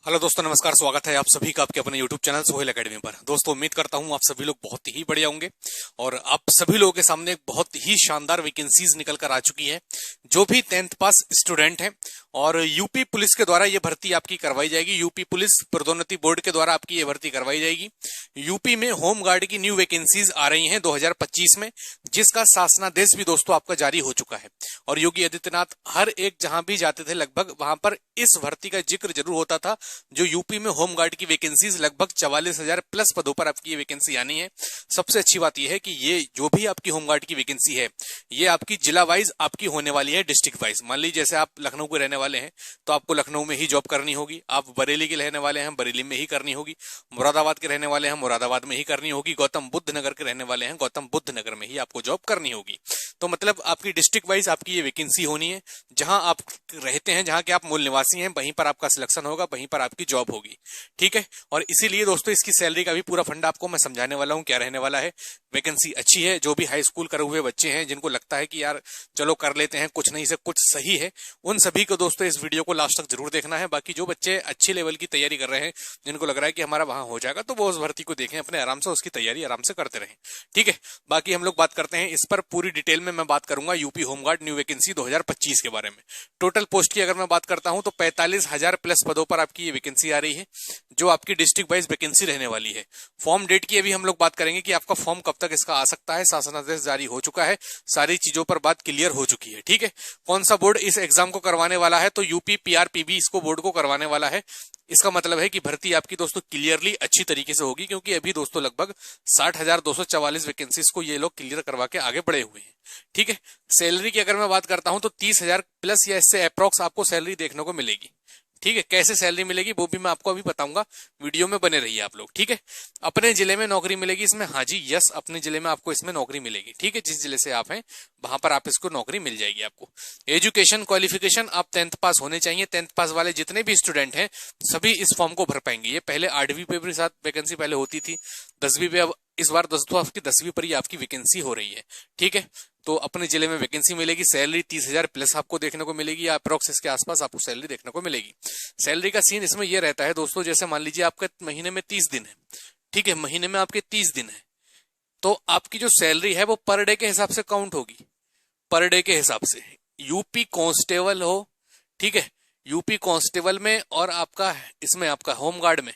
Hello दोस्तों, नमस्कार। स्वागत है आप सभी का आपके अपने YouTube चैनल सोहेल एकेडमी पर। दोस्तों, उम्मीद करता हूं आप सभी लोग बहुत ही बढ़िया होंगे और आप सभी लोगों के सामने एक बहुत ही शानदार वैकेंसीज निकल कर आ चुकी है। जो भी 10th पास स्टूडेंट हैं और यूपी पुलिस के द्वारा ये भर्ती आपकी करवाई जाएगी। यूपी पुलिस पदोन्नति बोर्ड के द्वारा आपकी ये भर्ती करवाई जाएगी। यूपी में होम गार्ड की न्यू वैकेंसीज आ रही हैं 2025 में, जिसका शासनादेश भी दोस्तों आपका जारी हो चुका है। और योगी आदित्यनाथ हर एक जहां भी जाते थे लगभग वहां पर इस भर्ती का जिक्र जरूर होता था। जो यूपी में होम गार्ड की वैकेंसीज लगभग 44,000 प्लस पदों पर आपकी ये वैकेंसी आनी है। सबसे अच्छी बात यह है कि ये जो भी आपकी होम गार्ड की वैकेंसी है ये आपकी जिला वाइज आपकी होने वाली है, डिस्ट्रिक्ट वाइज। मान लीजिए जैसे आप लखनऊ के रहने वाले हैं तो आपको लखनऊ में ही जॉब करनी होगी। आप बरेली के रहने वाले हैं, बरेली में ही करनी होगी। मुरादाबाद के रहने वाले हैं, मुरादाबाद में ही करनी होगी। गौतम बुद्ध नगर के रहने वाले हैं, गौतम बुद्ध नगर में ही आपको जॉब करनी होगी। तो मतलब आपकी डिस्ट्रिक्ट वाइज आपकी ये वैकेंसी होनी है। जहां आप रहते हैं, जहां के आप मूल निवासी हैं, वहीं पर आपका सिलेक्शन होगा, वहीं पर आपकी जॉब होगी। ठीक है। और इसीलिए दोस्तों इसकी सैलरी का भी पूरा फंडा आपको मैं समझाने वाला हूं क्या रहने वाला है। वैकेंसी अच्छी है। जो भी हाई स्कूल करे हुए बच्चे हैं, जिनको लगता है कि यार चलो कर लेते हैं, कुछ नहीं से कुछ सही है, उन सभी को दोस्तों इस वीडियो को लास्ट तक जरूर देखना है। बाकी जो बच्चे अच्छी लेवल की तैयारी कर रहे हैं, जिनको लग रहा है कि हमारा वहां हो जाएगा, तो वो उस भर्ती को देखें, अपने आराम से उसकी तैयारी आराम से करते रहें। ठीक है। बाकी हम लोग बात करते हैं इस पर पूरी डिटेल में। मैं बात करूंगा यूपी होमगार्ड न्यू वैकेंसी 2025 के बारे में। टोटल पोस्ट की अगर मैं बात करता हूं तो 45,000 प्लस पदों पर आपकी ये वैकेंसी आ रही है, जो आपकी डिस्ट्रिक्ट वाइज वैकेंसी रहने वाली है। फॉर्म डेट की अभी हम लोग बात करेंगे कि आपका फॉर्म कब तक इसका आ सकता है। शासनादेश जारी हो चुका है, सारी चीजों पर बात क्लियर हो चुकी है। ठीक है। कौन सा बोर्ड इस एग्जाम को करवाने वाला है, तो यूपी पीआरपीबी इसको बोर्ड को करवाने वाला है। इसका मतलब है कि भर्ती आपकी दोस्तों क्लियरली अच्छी तरीके से होगी, क्योंकि अभी दोस्तों लगभग 60,244 वैकेंसीज को ये लोग क्लियर करवा के आगे बढ़े हुए हैं। ठीक है। सैलरी की अगर मैं बात करता हूं तो 30,000 प्लस या इससे अप्रोक्स आपको सैलरी देखने को मिलेगी। ठीक है। कैसे सैलरी मिलेगी वो भी मैं आपको अभी बताऊंगा, वीडियो में बने रहिए आप लोग। ठीक है। अपने जिले में नौकरी मिलेगी इसमें। हाँ जी, यस, अपने जिले में आपको इसमें नौकरी मिलेगी। ठीक है। जिस जिले से आप हैं वहां पर आप इसको नौकरी मिल जाएगी आपको। एजुकेशन क्वालिफिकेशन आप 10th पास होने चाहिए। 10th पास वाले जितने भी स्टूडेंट हैं सभी इस फॉर्म को भर पाएंगे। ये पहले 8वीं पे भी साथ वैकेंसी पहले होती थी, 10वीं पे, अब इस बार दोस्तों आपकी 10वीं पर ही आपकी वैकेंसी हो रही है। ठीक है। तो अपने जिले में वैकेंसी मिलेगी। सैलरी 30,000 प्लस आपको देखने को मिलेगी, या अप्रोक्स इसके आसपास आपको सैलरी देखने को मिलेगी। सैलरी का सीन इसमें यह रहता है दोस्तों, जैसे मान लीजिए आपका महीने में 30 दिन है। ठीक है। महीने में आपके 30 दिन है, तो आपकी जो सैलरी है वो पर डे के हिसाब से काउंट होगी। पर डे के हिसाब से यूपी कांस्टेबल हो, ठीक है, यूपी कांस्टेबल में और आपका इसमें आपका होमगार्ड में,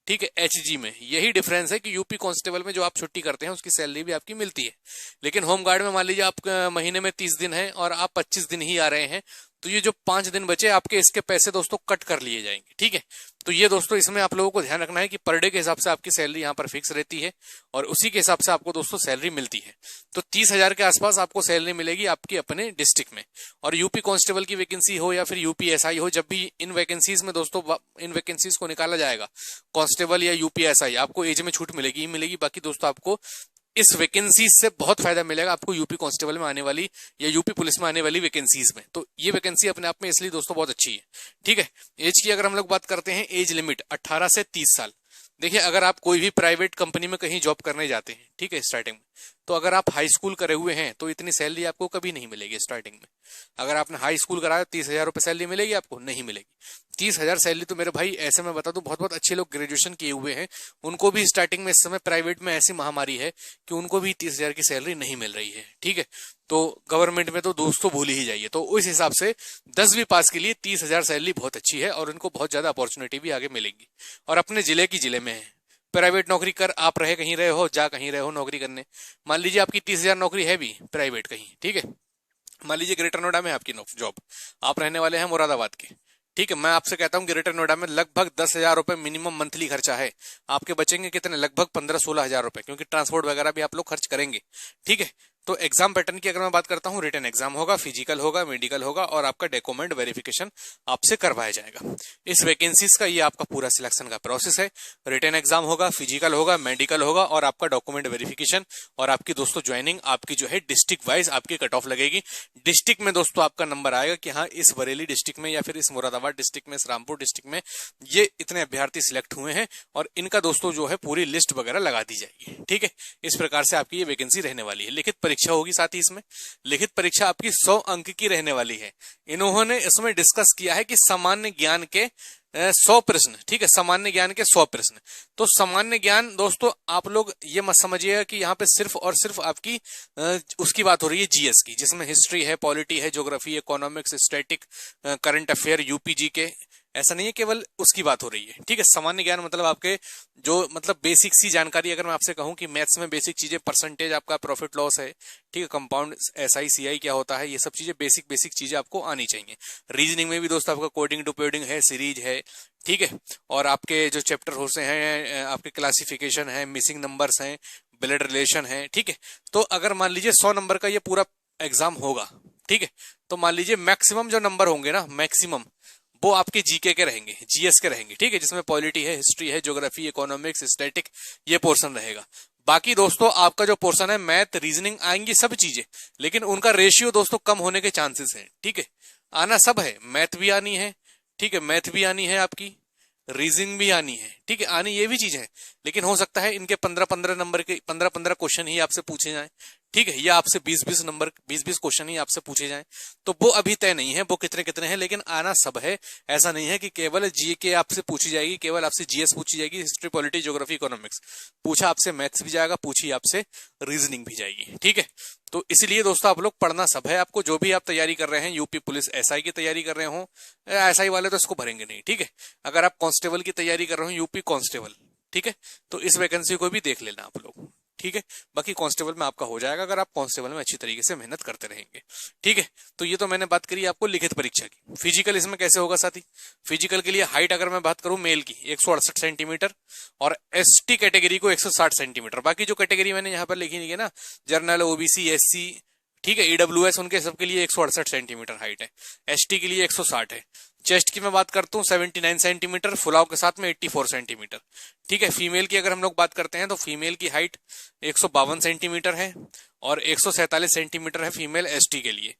ठीक है, एचजी में, यही डिफरेंस है कि यूपी कांस्टेबल में जो आप छुट्टी करते हैं उसकी सैलरी भी आपकी मिलती है। लेकिन होमगार्ड में मान लीजिए आप महीने में 30 दिन है और आप 25 दिन ही आ रहे हैं, तो ये जो 5 दिन बचे आपके, इसके पैसे दोस्तों कट कर लिए जाएंगे। ठीक है। तो ये दोस्तों इसमें आप लोगों को ध्यान रखना है कि पर डे के हिसाब से आपकी सैलरी यहाँ पर फिक्स रहती है और उसी के हिसाब से आपको दोस्तों सैलरी मिलती है। तो 30,000 के आसपास आपको सैलरी मिलेगी आपकी अपने डिस्ट्रिक्ट में। और यूपी कांस्टेबल की वैकेंसी हो या फिर यूपी एसआई हो, जब भी इन वैकेंसीज में दोस्तों इन वैकेंसीज को निकाला जाएगा, कांस्टेबल या यूपी एसआई, आपको एज में छूट मिलेगी ही मिलेगी। बाकी दोस्तों आपको इस वैकेंसी से बहुत फायदा मिलेगा आपको यूपी कांस्टेबल में आने वाली या यूपी पुलिस में आने वाली वैकेंसीज में। तो ये वैकेंसी अपने आप में इसलिए दोस्तों बहुत अच्छी है। ठीक है। एज की अगर हम लोग बात करते हैं, एज लिमिट 18 से 30 साल। देखिए, अगर आप कोई भी प्राइवेट कंपनी में कहीं जॉब करने जाते हैं, ठीक है, स्टार्टिंग में, तो अगर आप हाई स्कूल करे हुए हैं तो इतनी सैलरी आपको कभी नहीं मिलेगी स्टार्टिंग में। अगर आपने हाई स्कूल कराया 30,000 रुपए सैलरी मिलेगी आपको? नहीं मिलेगी। 30,000 सैलरी तो मेरे भाई ऐसे में बता दूं, बहुत बहुत अच्छे लोग ग्रेजुएशन किए हुए हैं, उनको भी स्टार्टिंग में इस समय प्राइवेट में ऐसी महामारी है कि उनको भी 30,000 की सैलरी नहीं मिल रही है। ठीक है। तो गवर्नमेंट में तो दोस्तों भूल ही जाइए। तो उस हिसाब से 10वीं पास के लिए 30,000 सैलरी बहुत अच्छी है और उनको बहुत ज्यादा अपॉर्चुनिटी भी आगे मिलेगी। और अपने जिले की जिले में है। प्राइवेट नौकरी कर आप रहे कहीं रहे हो, जा कहीं रहे हो नौकरी करने, मान लीजिए आपकी 30,000 नौकरी है भी प्राइवेट कहीं, ठीक है, मान लीजिए ग्रेटर नोएडा में आपकी जॉब, आप रहने वाले हैं मुरादाबाद के। ठीक है। मैं आपसे कहता हूं ग्रेटर नोएडा में लगभग 10,000 रुपए मिनिमम मंथली खर्चा है। आपके बचेंगे कितने? लगभग 15-16 हजार रुपए, क्योंकि ट्रांसपोर्ट वगैरह भी आप लोग खर्च करेंगे। ठीक है। तो एग्जाम पैटर्न की अगर मैं बात करता हूं, रिटन एग्जाम होगा, फिजिकल होगा, मेडिकल होगा और आपका डॉक्यूमेंट वेरिफिकेशन आपसे करवाया जाएगा। इस वैकेंसीज का ये आपका पूरा सिलेक्शन का प्रोसेस है। रिटन एग्जाम होगा, फिजिकल होगा, मेडिकल होगा और आपका डॉक्यूमेंट वेरिफिकेशन, और आपकी दोस्तों ज्वाइनिंग आपकी जो है डिस्ट्रिक्ट वाइज आपकी कट ऑफ लगेगी। डिस्ट्रिक्ट में दोस्तों आपका नंबर आएगा कि हाँ, इस बरेली डिस्ट्रिक्ट में या फिर इस मुरादाबाद डिस्ट्रिक्ट में, इस रामपुर डिस्ट्रिक्ट में ये इतने अभ्यर्थी सिलेक्ट हुए हैं, और इनका दोस्तों जो है पूरी लिस्ट वगैरह लगा दी जाएगी। ठीक है। इस प्रकार से आपकी ये वैकेंसी रहने वाली है। लिखित परीक्षा होगी साथ ही इसमें। लिखित परीक्षा आपकी 100 अंक की रहने वाली है। इन्होंने इसमें डिस्कस किया है कि सामान्य ज्ञान के 100 प्रश्न, ठीक है, सामान्य ज्ञान के 100 प्रश्न। तो सामान्य ज्ञान दोस्तों आप लोग ये मत समझिएगा कि यहाँ पे सिर्फ और सिर्फ आपकी उसकी बात हो रही है जीएस की, जिसमें हिस्ट्री है, पॉलिटी है, geography, economics, static, current affair, UPG के, ऐसा नहीं है केवल उसकी बात हो रही है, ठीक है। सामान्य ज्ञान मतलब आपके जो मतलब बेसिक सी जानकारी, अगर मैं आपसे कहूं कि मैथ्स में बेसिक चीजें, परसेंटेज आपका, प्रॉफिट लॉस है, ठीक है, कंपाउंड, एसआई सीआई क्या होता है, ये सब चीजें बेसिक बेसिक चीजें आपको आनी चाहिए। रीजनिंग में भी दोस्तों आपका कोडिंग टू है, सीरीज है, ठीक है, और आपके जो चैप्टर होते हैं, आपके क्लासिफिकेशन है, मिसिंग नंबर्स हैं, ब्लड रिलेशन है, ठीक है। तो अगर मान लीजिए 100 नंबर का ये पूरा एग्जाम होगा, ठीक है, तो मान लीजिए मैक्सिमम जो नंबर होंगे ना, मैक्सिमम वो आपके जीके के रहेंगे, जीएस के रहेंगे, ठीक है, जिसमें पॉलिटी है, हिस्ट्री है, ज्योग्राफी, इकोनॉमिक्स, स्टैटिक, ये पोर्शन रहेगा। बाकी दोस्तों आपका जो पोर्शन है मैथ, रीजनिंग आएंगी सब चीजें, लेकिन उनका रेशियो दोस्तों कम होने के चांसेस हैं, ठीक है। आना सब है, मैथ भी आनी है, ठीक है, मैथ भी आनी है आपकी, रीजनिंग भी आनी है, ठीक है, आनी ये भी चीज है, लेकिन हो सकता है इनके 15-15 नंबर के 15-15 क्वेश्चन ही आपसे पूछे जाएं, ठीक है, या आपसे 20-20 नंबर 20-20 क्वेश्चन ही आपसे पूछे जाएं। तो वो अभी तय नहीं है वो कितने कितने हैं, लेकिन आना सब है। ऐसा नहीं है कि केवल जीके आपसे पूछी जाएगी, केवल आपसे जीएस पूछी जाएगी, हिस्ट्री, पॉलिटी, ज्योग्राफी, इकोनॉमिक्स पूछा आपसे, मैथ्स भी जाएगा, पूछी आपसे रीजनिंग भी जाएगी, ठीक है। तो इसलिए दोस्तों आप लोग पढ़ना सब है आपको, जो भी आप तैयारी कर रहे हैं, यूपी पुलिस एसआई की तैयारी कर रहे हो, एसआई वाले तो इसको भरेंगे नहीं, ठीक है। अगर आप कांस्टेबल की तैयारी कर रहे हो, यूपी कांस्टेबल, ठीक है, तो इस वैकेंसी को भी देख लेना आप लोग, ठीक है। बाकी कांस्टेबल में आपका हो जाएगा अगर आप कांस्टेबल में अच्छी तरीके से मेहनत करते रहेंगे, ठीक है। तो ये तो मैंने बात करी आपको लिखित परीक्षा की। फिजिकल इसमें कैसे होगा साथी? फिजिकल के लिए हाइट अगर मैं बात करूं मेल की 168 सेंटीमीटर और एसटी कैटेगरी को 160 सेंटीमीटर। बाकी जो कैटेगरी मैंने यहाँ पर लिखी नहीं है ना, जनरल, ओबीसी, एससी, ठीक है, ईडब्ल्यूएस, उनके सबके लिए 168 सेंटीमीटर हाइट है, एसटी के लिए 160 है। चेस्ट की मैं बात करता हूँ 79 सेंटीमीटर, फुलाव के साथ में 84 सेंटीमीटर, ठीक है। फीमेल की अगर हम लोग बात करते हैं तो फीमेल की हाइट 152 सेंटीमीटर है और 147 सेंटीमीटर है फीमेल एसटी के लिए।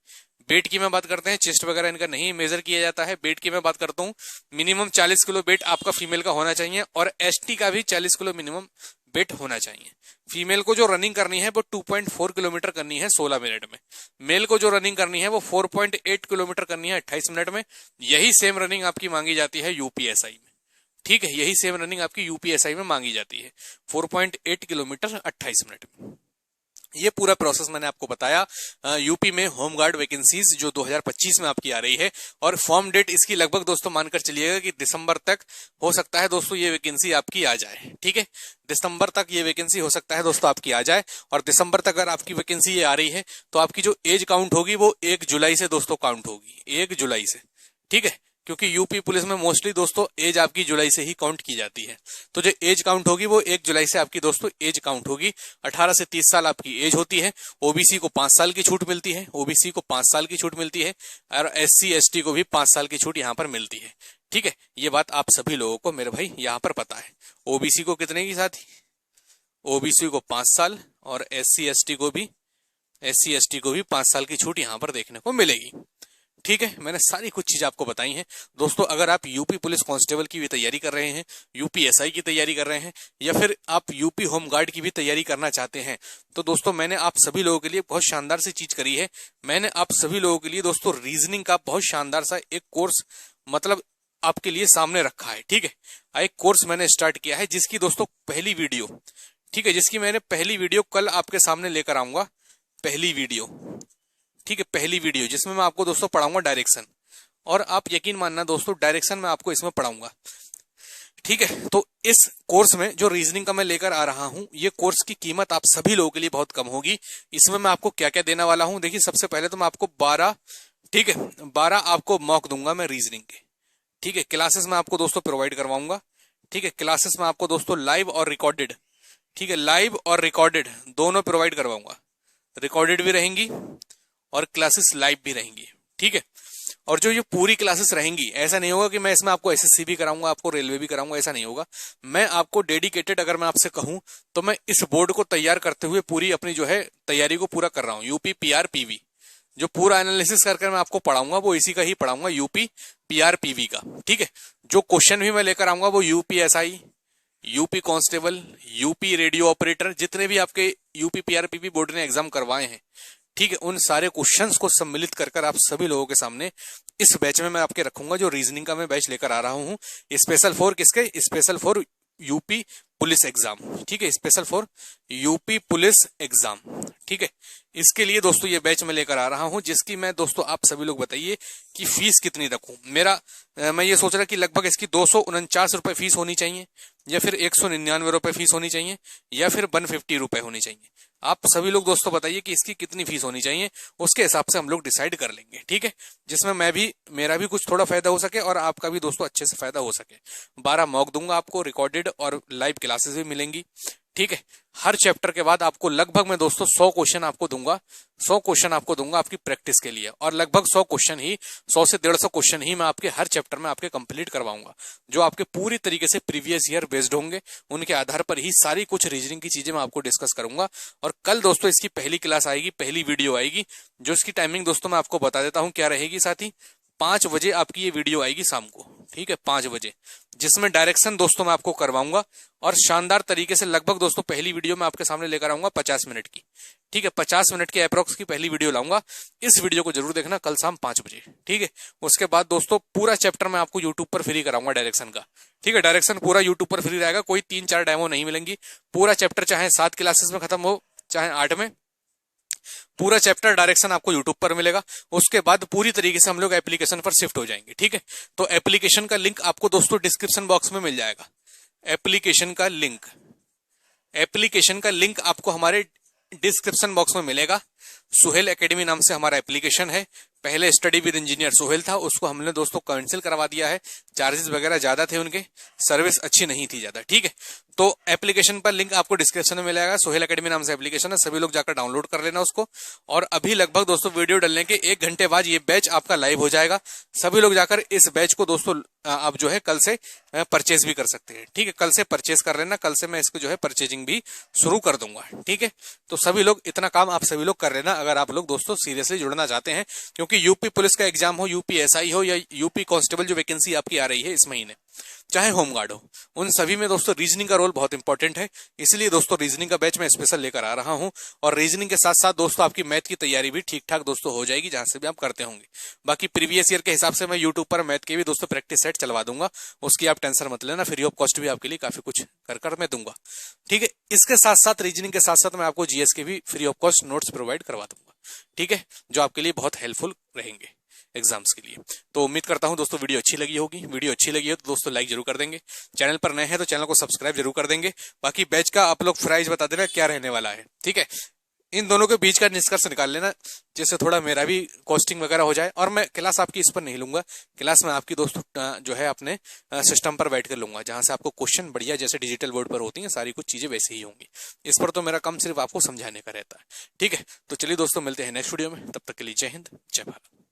वेट की मैं बात करते हैं, चेस्ट वगैरह इनका नहीं मेजर किया जाता है। वेट की मैं बात करता हूँ, मिनिमम 40 किलो वेट आपका फीमेल का होना चाहिए और एसटी का भी 40 किलो मिनिमम वेट होना चाहिए। फीमेल को जो रनिंग करनी है वो 2.4 किलोमीटर करनी है 16 मिनट में। मेल को जो रनिंग करनी है वो 4.8 किलोमीटर करनी है 28 मिनट में। यही सेम रनिंग आपकी मांगी जाती है यूपीएसआई में, ठीक है, यही सेम रनिंग आपकी यूपीएसआई में मांगी जाती है, 4.8 किलोमीटर 28 मिनट में। ये पूरा प्रोसेस मैंने आपको बताया यूपी में होमगार्ड वैकेंसीज जो 2025 में आपकी आ रही है। और फॉर्म डेट इसकी लगभग दोस्तों मानकर चलिएगा कि दिसंबर तक हो सकता है दोस्तों ये वैकेंसी आपकी आ जाए, ठीक है, दिसंबर तक ये वैकेंसी हो सकता है दोस्तों आपकी आ जाए। और दिसंबर तक अगर आपकी वैकेंसी ये आ रही है तो आपकी जो एज काउंट होगी वो 1 जुलाई से दोस्तों काउंट होगी, 1 जुलाई से, ठीक है, क्योंकि यूपी पुलिस में मोस्टली दोस्तों एज आपकी जुलाई से ही काउंट की जाती है। तो जो एज काउंट होगी वो 1 जुलाई से आपकी दोस्तों एज काउंट होगी। 18 से 30 साल आपकी एज होती है। ओबीसी को 5 साल की छूट मिलती है, ओबीसी को 5 साल की छूट मिलती है और एससी एसटी को भी 5 साल की छूट यहाँ पर मिलती है, ठीक है। ये बात आप सभी लोगों को मेरे भाई यहाँ पर पता है। ओबीसी को कितने की साथी? ओबीसी को 5 साल और एससी एसटी को भी 5 साल की छूट यहाँ पर देखने को मिलेगी, ठीक है। मैंने सारी कुछ चीज आपको बताई हैं दोस्तों। अगर आप यूपी पुलिस कांस्टेबल की भी तैयारी कर रहे हैं, यूपी एसआई की तैयारी कर रहे हैं या फिर आप यूपी होमगार्ड की भी तैयारी करना चाहते हैं तो दोस्तों मैंने आप सभी लोगों के लिए बहुत शानदार सी चीज करी है। मैंने आप सभी लोगों के लिए दोस्तों रीजनिंग का बहुत शानदार सा एक कोर्स मतलब आपके लिए सामने रखा है, ठीक है। एक कोर्स मैंने स्टार्ट किया है जिसकी दोस्तों पहली वीडियो, ठीक है, जिसकी मैंने पहली वीडियो कल आपके सामने लेकर आऊंगा। पहली वीडियो, ठीक है, पहली वीडियो जिसमें मैं आपको दोस्तों पढ़ाऊंगा डायरेक्शन। और आप यकीन मानना दोस्तों डायरेक्शन मैं आपको इसमें पढ़ाऊंगा, ठीक है। तो इस कोर्स में जो रीजनिंग का मैं लेकर आ रहा हूं, ये कोर्स की कीमत आप सभी लोगों के लिए बहुत कम होगी। इसमें मैं आपको क्या क्या देने वाला हूं, देखिए सबसे पहले तो मैं आपको 12, ठीक है, 12 आपको मॉक दूंगा मैं रीजनिंग के, ठीक है। क्लासेस में आपको दोस्तों प्रोवाइड करवाऊंगा, ठीक है। क्लासेस में आपको दोस्तों लाइव और रिकॉर्डेड, ठीक है, लाइव और रिकॉर्डेड दोनों प्रोवाइड करवाऊंगा। रिकॉर्डेड भी रहेंगी और क्लासेस लाइव भी रहेंगी, ठीक है। और जो ये पूरी क्लासेस रहेंगी, ऐसा नहीं होगा कि मैं इसमें आपको एसएससी भी कराऊंगा, आपको रेलवे भी कराऊंगा, ऐसा नहीं होगा। मैं आपको डेडिकेटेड, अगर मैं आपसे कहूं तो मैं इस बोर्ड को तैयार करते हुए पूरी अपनी जो है तैयारी को पूरा कर रहा हूं। यूपी पीआर पीवी जो पूरा एनालिसिस करके मैं आपको पढ़ाऊंगा वो इसी का ही पढ़ाऊंगा, यूपी पीआर पीवी का, ठीक है। जो क्वेश्चन भी मैं लेकर आऊंगा वो UP SI, UP constable, UP radio operator, जितने भी आपके यूपी पीआर पीवी बोर्ड ने एग्जाम करवाए हैं, ठीक है, उन सारे क्वेश्चंस को सम्मिलित कर कर आप सभी लोगों के सामने इस बैच में मैं आपके रखूंगा, जो रीजनिंग का मैं बैच लेकर आ रहा हूं, स्पेशल फॉर किसके, special for UP police exam. ठीक है, special for UP police exam. ठीक है, इसके लिए दोस्तों ये बैच मैं लेकर आ रहा हूं, जिसकी मैं दोस्तों आप सभी लोग बताइए कि फीस कितनी रखूं। मैं ये सोच रहा कि लगभग इसकी 249 रुपए फीस होनी चाहिए, या फिर 199 रुपए फीस होनी चाहिए, या फिर 150 रुपए होनी चाहिए। आप सभी लोग दोस्तों बताइए कि इसकी कितनी फीस होनी चाहिए, उसके हिसाब से हम लोग डिसाइड कर लेंगे। ठीक है, जिसमें मेरा भी कुछ थोड़ा फायदा हो सके और आपका भी दोस्तों अच्छे से फायदा हो सके। 12 मॉक दूंगा आपको, रिकॉर्डेड और लाइव क्लासेस भी मिलेंगी। ठीक है, हर चैप्टर के बाद आपको लगभग मैं दोस्तों 100 क्वेश्चन आपको दूंगा, 100 क्वेश्चन आपको दूंगा आपकी प्रैक्टिस के लिए, और लगभग 100 से 150 क्वेश्चन ही मैं आपके हर चैप्टर में आपके कंप्लीट करवाऊंगा, जो आपके पूरी तरीके से प्रीवियस ईयर बेस्ड होंगे। उनके आधार पर ही सारी कुछ रीजनिंग की चीजें मैं आपको डिस्कस करूंगा। और कल दोस्तों इसकी पहली क्लास आएगी, पहली वीडियो आएगी, जो इसकी टाइमिंग दोस्तों मैं आपको बता देता हूं क्या रहेगी साथी। 5 बजे आपकी ये वीडियो आएगी शाम को। ठीक है, 5 बजे, जिसमें डायरेक्शन दोस्तों मैं आपको करवाऊंगा, और शानदार तरीके से लगभग दोस्तों पहली वीडियो मैं आपके सामने लेकर आऊंगा 50 मिनट की। ठीक है, 50 मिनट के अप्रोक्स की पहली वीडियो लाऊंगा। इस वीडियो को जरूर देखना कल शाम 5 बजे। ठीक है, उसके बाद दोस्तों पूरा चैप्टर मैं आपको यूट्यूब पर फ्री कराऊंगा डायरेक्शन का। ठीक है, डायरेक्शन पूरा यूट्यूब पर फ्री रहेगा, कोई 3-4 डेमो नहीं मिलेंगी। पूरा चैप्टर चाहे 7 क्लासेस में खत्म हो चाहे 8 में, पूरा चैप्टर डायरेक्शन आपको यूट्यूब पर मिलेगा। उसके बाद पूरी तरीके से हम लोग एप्लीकेशन पर शिफ्ट हो जाएंगे। ठीक है, तो एप्लीकेशन का लिंक आपको दोस्तों डिस्क्रिप्शन बॉक्स में मिल जाएगा। एप्लीकेशन का लिंक आपको हमारे डिस्क्रिप्शन बॉक्स में मिलेगा। सुहेल एकेडमी नाम से हमारा एप्लीकेशन है। पहले स्टडी विद इंजीनियर सुहेल था, उसको हमने दोस्तों कैंसिल करवा दिया है। चार्जेस वगैरह ज्यादा थे उनके, सर्विस अच्छी नहीं थी ज्यादा। ठीक है, तो एप्लीकेशन पर लिंक आपको डिस्क्रिप्शन में मिलेगा। सुहेल एकेडमी नाम से एप्लीकेशन है, सभी लोग जाकर डाउनलोड कर लेना उसको। और अभी लगभग दोस्तों वीडियो डलने के 1 घंटे बाद ये बैच आपका लाइव हो जाएगा। सभी लोग जाकर इस बैच को दोस्तों आप जो है कल से परचेज भी कर सकते हैं। ठीक है, कल से परचेज कर लेना, कल से मैं इसको जो है परचेजिंग भी शुरू कर दूंगा। ठीक है, तो सभी लोग इतना काम आप सभी लोग कर लेना, अगर आप लोग दोस्तों सीरियसली जुड़ना चाहते हैं। क्योंकि यूपी पुलिस का एग्जाम हो, यूपी एसआई हो, या यूपी कांस्टेबल जो वैकेंसी आपकी आ रही है इस महीने, चाहे होमगार्ड हो, उन सभी में दोस्तों रीजनिंग का रोल बहुत इंपॉर्टेंट है। इसलिए दोस्तों रीजनिंग का बैच मैं स्पेशल लेकर आ रहा हूं। और रीजनिंग के साथ साथ दोस्तों आपकी मैथ की तैयारी भी ठीक ठाक दोस्तों हो जाएगी, जहां से भी आप करते होंगे। बाकी प्रीवियस ईयर के हिसाब से मैं यूट्यूब पर मैथ के भी दोस्तों प्रैक्टिस सेट चलवा दूंगा, उसकी आप टेंशन मत लेना। फ्री ऑफ कॉस्ट भी आपके लिए काफी कुछ कर मैं दूंगा। ठीक है, इसके साथ साथ रीजनिंग के साथ साथ मैं आपको जीएस के भी free of cost notes provide करवा दूंगा। ठीक है, जो आपके लिए बहुत हेल्पफुल रहेंगे एग्जाम्स के लिए। तो उम्मीद करता हूं दोस्तों वीडियो अच्छी लगी होगी। वीडियो अच्छी लगी हो तो दोस्तों लाइक जरूर कर देंगे, चैनल पर नए हैं तो चैनल को सब्सक्राइब जरूर कर देंगे। बाकी बैच का आप लोग प्राइस बता देना क्या रहने वाला है। ठीक है, इन दोनों के बीच का निष्कर्ष निकाल लेना, जिससे थोड़ा मेरा भी कॉस्टिंग वगैरह हो जाए। और मैं क्लास आपकी इस पर नहीं लूंगा, क्लास मैं आपकी दोस्तों जो है अपने सिस्टम पर बैठ कर लूंगा, जहां से आपको क्वेश्चन बढ़िया जैसे डिजिटल बोर्ड पर होती है सारी कुछ चीजें वैसे ही होंगी। इस पर तो मेरा काम सिर्फ आपको समझाने का रहता है। ठीक है, तो चलिए दोस्तों मिलते हैं नेक्स्ट वीडियो में, तब तक के लिए जय हिंद जय भारत।